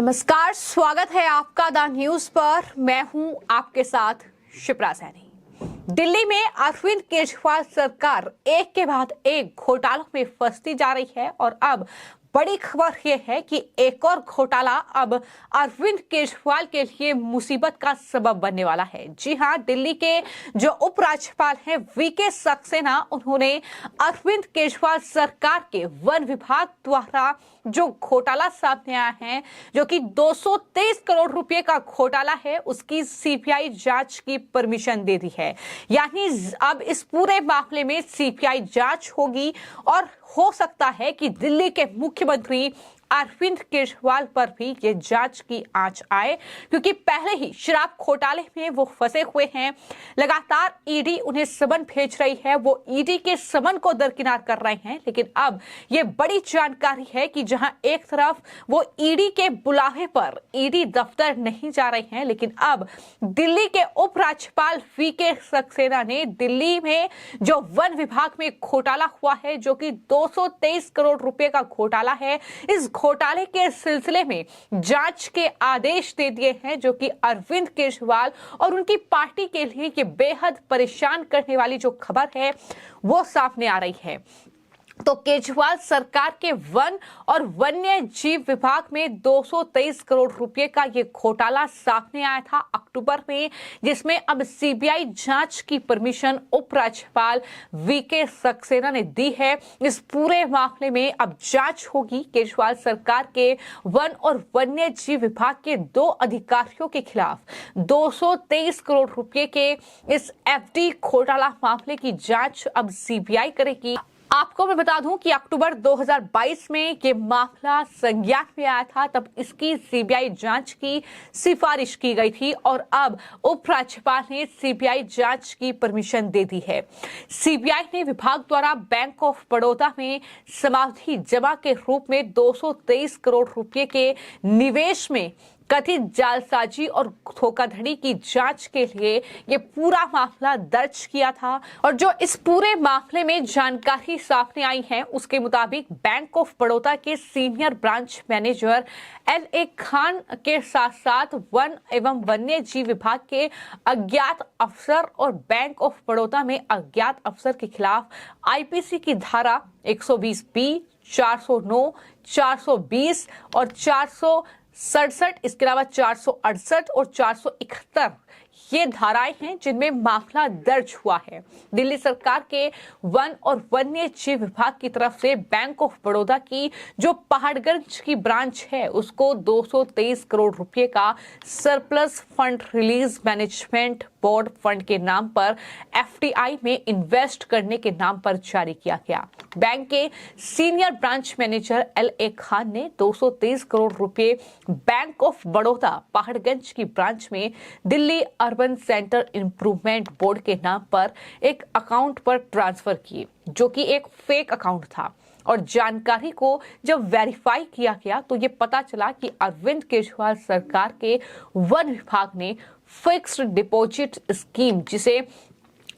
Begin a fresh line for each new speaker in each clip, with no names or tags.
नमस्कार, स्वागत है आपका द न्यूज पर। मैं हूं आपके साथ शिप्रा सैनी। दिल्ली में अरविंद केजरीवाल सरकार एक के बाद एक घोटालों में फंसती जा रही है और अब बड़ी खबर यह है कि एक और घोटाला अब अरविंद केजरीवाल के लिए मुसीबत का सबब बनने वाला है। जी हां, दिल्ली के जो उपराज्यपाल हैं वीके सक्सेना, उन्होंने अरविंद केजरीवाल सरकार के वन विभाग द्वारा जो घोटाला सामने आया है, जो कि 223 करोड़ रुपए का घोटाला है, उसकी सीबीआई जांच की परमिशन दे दी है। यानी अब इस पूरे मामले में सीबीआई जांच होगी और हो सकता है कि दिल्ली के मुख्यमंत्री अरविंद केजरीवाल पर भी ये जांच की आंच आए, क्योंकि पहले ही शराब घोटाले में वो फंसे हुए हैं। लगातार ईडी उन्हें समन भेज रही है, वो ईडी के समन को दरकिनार कर रहे हैं। लेकिन अब ये बड़ी जानकारी है कि जहां एक तरफ वो ईडी के बुलावे पर ईडी दफ्तर नहीं जा रहे हैं, लेकिन अब दिल्ली के उपराज्यपाल वीके सक्सेना ने दिल्ली में जो वन विभाग में घोटाला हुआ है, जो कि 223 करोड़ रुपए का घोटाला है, इस घोटाले के सिलसिले में जांच के आदेश दे दिए हैं, जो कि अरविंद केजरीवाल और उनकी पार्टी के लिए ये बेहद परेशान करने वाली जो खबर है वो सामने आ रही है। तो केजरीवाल सरकार के वन और वन्य जीव विभाग में 223 करोड़ रुपए का ये घोटाला सामने आया था अक्टूबर में, जिसमें अब सीबीआई जांच की परमिशन उपराज्यपाल वीके सक्सेना ने दी है। इस पूरे मामले में अब जांच होगी। केजरीवाल सरकार के वन और वन्य जीव विभाग के 2 अधिकारियों के खिलाफ 223 करोड़ रुपए के इस एफडी घोटाला मामले की जांच अब सीबीआई करेगी। आपको मैं बता दूं कि अक्टूबर 2022 में ये मामला संज्ञान में आया था, तब इसकी सीबीआई जांच की सिफारिश की गई थी और अब उपराज्यपाल ने सीबीआई जांच की परमिशन दे दी है। सीबीआई ने विभाग द्वारा बैंक ऑफ बड़ौदा में समाधि जमा के रूप में 223 करोड़ रुपए के निवेश में कथित जालसाजी और धोखाधड़ी की जांच के लिए ये पूरा मामला दर्ज किया था। और जो इस पूरे मामले में जानकारी सामने आई है, उसके मुताबिक बैंक ऑफ बड़ौदा के senior branch manager LA Khan के साथ साथ वन एवं वन्य जीव विभाग के अज्ञात अफसर और बैंक ऑफ बड़ौदा में अज्ञात अफसर के खिलाफ आईपीसी की धारा 120B, 409, 420 और 467, इसके अलावा 468 और 471 ये धाराएं हैं जिनमें मामला दर्ज हुआ है। दिल्ली सरकार के वन और वन्य जीव विभाग की तरफ से बैंक ऑफ बड़ौदा की जो पहाड़गंज की ब्रांच है, उसको 223 करोड़ रुपए का surplus fund release management board fund के नाम पर एफडीआई में इन्वेस्ट करने के नाम पर जारी किया गया। बैंक के senior branch manager LA Khan ने 223 करोड़ रुपए बैंक ऑफ बड़ौदा पहाड़गंज की ब्रांच में Delhi urban centre improvement board के नाम पर एक अकाउंट पर ट्रांसफर किए, जो कि एक फेक अकाउंट था। और जानकारी को जब वेरीफाई किया गया तो ये पता चला कि अरविंद केजरीवाल सरकार के वन विभाग ने फिक्स्ड डिपॉजिट स्कीम, जिसे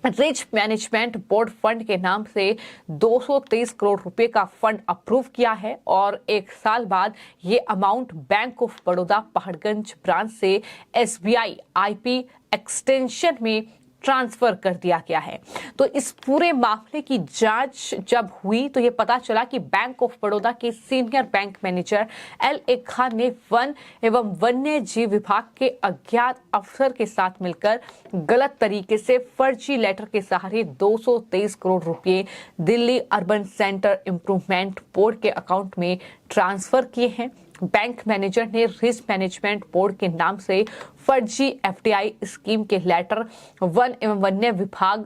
रिच मैनेजमेंट बोर्ड फंड के नाम से 223 करोड़ रुपए का फंड अप्रूव किया है और 1 साल बाद ये amount bank of Baroda Paharganj branch से SBI IP एक्सटेंशन में ट्रांसफर कर दिया गया है। तो इस पूरे मामले की जांच जब हुई तो ये पता चला कि बैंक ऑफ बड़ौदा के senior bank manager LA Khan ने वन एवं वन्य जीव विभाग के अज्ञात अफसर के साथ मिलकर गलत तरीके से फर्जी लेटर के सहारे 223 करोड़ रुपए Delhi urban centre improvement board के अकाउंट में ट्रांसफर किए हैं। बैंक मैनेजर ने रिस्क मैनेजमेंट बोर्ड के नाम से फर्जी एफडीआई स्कीम के लेटर वन एवं वन्य विभाग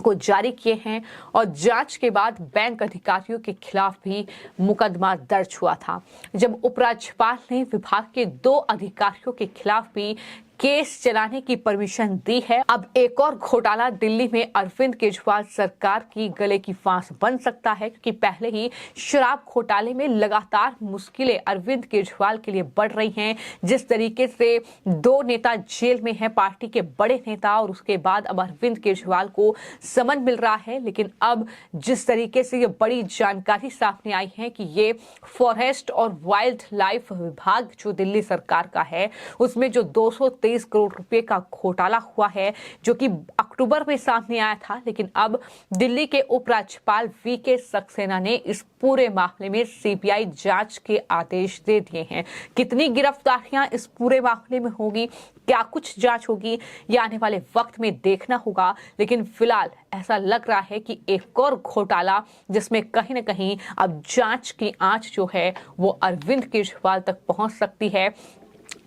को जारी किए हैं और जांच के बाद बैंक अधिकारियों के खिलाफ भी मुकदमा दर्ज हुआ था। जब उपराज्यपाल ने विभाग के 2 अधिकारियों के खिलाफ भी केस चलाने की परमिशन दी है। अब एक और घोटाला दिल्ली में अरविंद केजरीवाल सरकार की गले की फांस बन सकता है, क्योंकि पहले ही शराब घोटाले में लगातार मुश्किलें अरविंद केजरीवाल के लिए बढ़ रही हैं। जिस तरीके से 2 नेता जेल में हैं, पार्टी के बड़े नेता, और उसके बाद अब अरविंद केजरीवाल को समन मिल रहा है। लेकिन अब जिस तरीके से ये बड़ी जानकारी सामने आई है कि ये फॉरेस्ट और वाइल्ड लाइफ विभाग जो दिल्ली सरकार का है, उसमें जो 223 करोड़ रुपए का घोटाला हुआ है, जो कि अक्टूबर में सामने आया था, लेकिन अब दिल्ली के उपराज्यपाल वीके सक्सेना ने इस पूरे मामले में सीबीआई जांच के आदेश दे दिए हैं। कितनी गिरफ्तारियां इस पूरे मामले में होगी, क्या कुछ जांच होगी, ये आने वाले वक्त में देखना होगा। लेकिन फिलहाल ऐसा लग रहा है कि एक और घोटाला जिसमें कहीं ना कहीं अब जांच की आंच जो है वो अरविंद केजरीवाल तक पहुंच सकती है।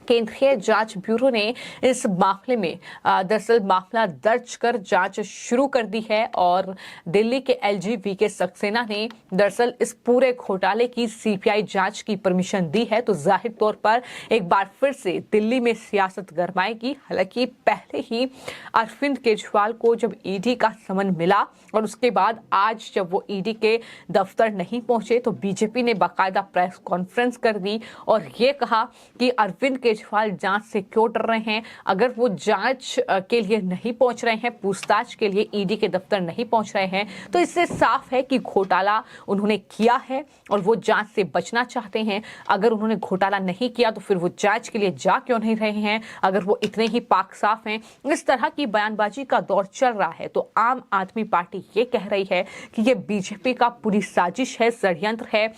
केंद्रीय जांच ब्यूरो ने इस मामले में दरअसल मामला दर्ज कर जांच शुरू कर दी है, और दिल्ली के एलजी वीके सक्सेना ने दरअसल इस पूरे घोटाले की सीबीआई जांच की परमिशन दी है। तो जाहिर तौर पर एक बार फिर से दिल्ली में सियासत गरमाएगी। हालांकि पहले ही अरविंद केजरीवाल को जब ईडी का समन मिला और उसके बाद आज जब वो ईडी के दफ्तर नहीं पहुंचे, तो बीजेपी ने बाकायदा प्रेस कॉन्फ्रेंस कर दी और ये कहा कि अरविंद केजरीवाल जांच से क्यों डर रहे हैं। अगर वो जांच के लिए नहीं पहुंच रहे हैं, पूछताछ के लिए ईडी के दफ्तर नहीं पहुंच रहे हैं, तो इससे साफ है कि घोटाला उन्होंने किया है और वो जांच से बचना चाहते हैं। अगर उन्होंने घोटाला नहीं किया तो फिर वो जांच के लिए जा क्यों नहीं रहे हैं, अगर वो इतने ही पाक साफ हैं। इस तरह की बयानबाजी का दौर चल रहा है। तो आम आदमी पार्टी ये कह रही है कि ये बीजेपी का पूरी साजिश है, षड्यंत्र है,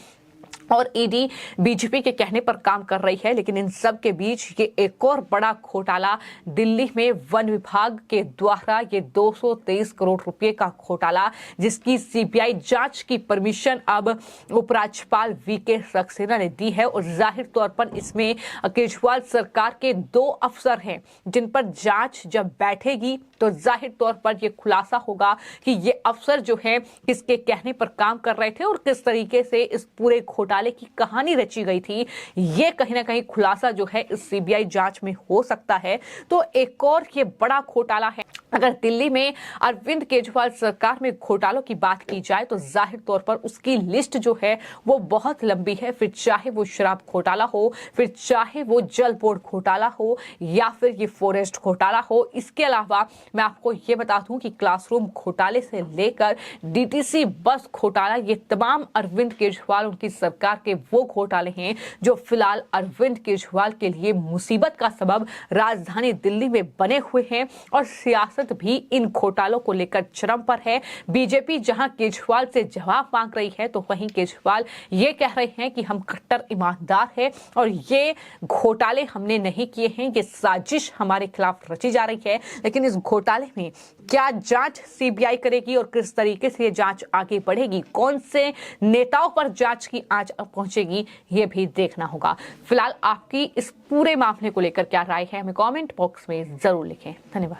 और ईडी बीजेपी के कहने पर काम कर रही है। लेकिन इन सब के बीच ये एक और बड़ा घोटाला दिल्ली में वन विभाग के द्वारा, ये 223 करोड़ रुपए का घोटाला, जिसकी सीबीआई जांच की परमिशन अब उपराज्यपाल वीके सक्सेना ने दी है। और जाहिर तौर पर इसमें केजरीवाल सरकार के 2 अफसर हैं जिन पर जांच जब बैठेगी तो जाहिर तौर पर यह खुलासा होगा कि ये अफसर जो है किसके कहने पर काम कर रहे थे और किस तरीके से इस पूरे घोटाले की कहानी रची गई थी। ये कहीं ना कहीं खुलासा जो है इस सीबीआई जांच में हो सकता है। तो एक और ये बड़ा घोटाला है। अगर दिल्ली में अरविंद केजरीवाल सरकार में घोटालों की बात की जाए तो जाहिर तौर पर उसकी लिस्ट जो है वो बहुत लंबी है। फिर चाहे वो शराब घोटाला हो, फिर चाहे वो जल बोर्ड घोटाला हो, या फिर ये फॉरेस्ट घोटाला हो। इसके अलावा मैं आपको ये बता दूं कि क्लासरूम घोटाले से लेकर डीटीसी बस घोटाला, ये तमाम अरविंद केजरीवाल उनकी सरकार के वो घोटाले हैं जो फिलहाल अरविंद केजरीवाल के लिए मुसीबत का सबब राजधानी दिल्ली में बने हुए हैं। और सियासत भी इन घोटालों को लेकर चरम पर है। बीजेपी जहां केजरीवाल से जवाब मांग रही है तो वहीं केजरीवाल ये कह रहे हैं कि हम कट्टर ईमानदार हैं और ये घोटाले हमने नहीं किए हैं, ये साजिश हमारे खिलाफ रची जा रही है। लेकिन इस घोटाले में क्या जांच सीबीआई करेगी और किस तरीके से ये जांच आगे बढ़ेगी, कौन से नेताओं पर जांच की आंच पहुंचेगी, ये भी देखना होगा। फिलहाल आपकी इस पूरे मामले को लेकर क्या राय है, हमें कमेंट बॉक्स में जरूर लिखें। धन्यवाद।